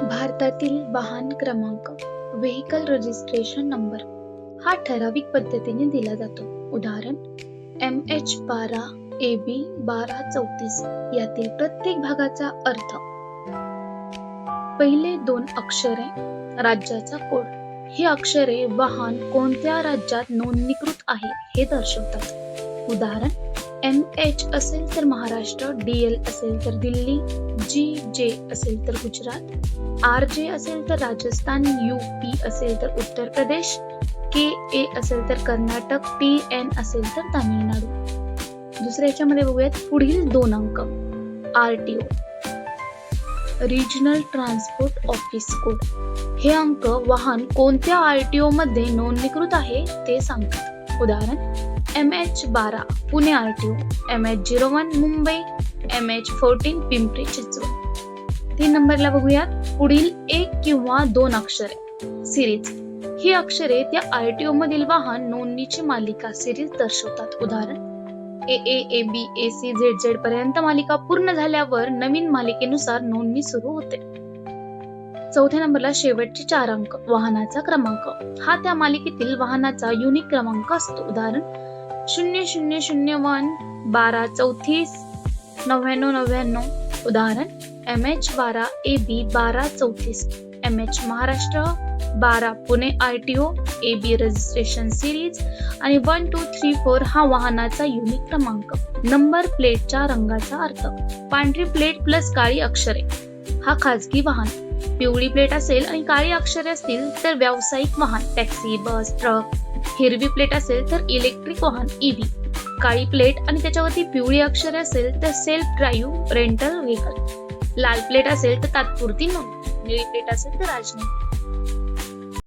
भारतातील वाहन क्रमांक व्हेइकल रजिस्ट्रेशन नंबर हा ठराविक पद्धतीने दिला जातो. उदाहरण MH12 AB 1234 यातील प्रत्येक भागाचा अर्थ. पहिले 2 अक्षरे राज्याचा कोड. ही अक्षरे वाहन कोणत्या राज्यात नोंदणीकृत आहे हे दर्शवतात. उदाहरण MH असेल तर महाराष्ट्र, DL असेल तर दिल्ली, GJ असेल तर गुजरात, RJ असेल तर राजस्थान, UP असेल तर उत्तर प्रदेश, KA असेल तर कर्नाटक, TN असेल तर तामिळनाडू. दुसऱ्या याच्यामध्ये बघूयात पुढील 2 अंक. RTO regional transport office code. हे अंक वाहन कोणत्या RTO मध्ये नोंदणीकृत आहे ते सांगतात. उदाहरण MH12 Pune RTO, MH01 Mumbai, MH14 Pimpri Chinchwad. 3 नंबरला बघूयात पुढील 1 किंवा 2 अक्षरे. सिरीज ही अक्षरे त्या RTO मधील वाहन नोंदणीची मालिका सिरीज दर्शवतात. उदाहरण AA, AB, AC, ZZ पर्यंत मालिका पूर्ण झाल्यावर नवीन मालिकेनुसार नोंदणी सुरू होते. 4थ्या नंबरला शेवटचे 4 अंक. वाहनाचा क्रमांक हा त्या मालिकेतील वाहनाचा युनिक क्रमांक असतो. उदाहरण 0001 1234 9999. उदाहरण MH12 AB 1234, MH Maharashtra 12 Pune RTO, AB registration series आणि 1 2 3 4 हा वाहनाचा युनिक क्रमांक. नंबर प्लेटच्या रंगाचा अर्थ. पांढरी प्लेट प्लस काळी अक्षरे हा खाजगी वाहन, पिवळी प्लेट असेल आणि काळी अक्षरे असतील तर व्यावसायिक वाहन, टॅक्सी, बस, ट्रक. हिरवी प्लेट असेल तर इलेक्ट्रिक वाहन, EV. काळी प्लेट आणि त्याच्यावरती पिवळी अक्षरे असेल तर सेल्फ ड्राईव्ह रेंटल व्हेकल. लाल प्लेट असेल तर तात्पुरती नोंद, निळी प्लेट असेल तर राजनीती.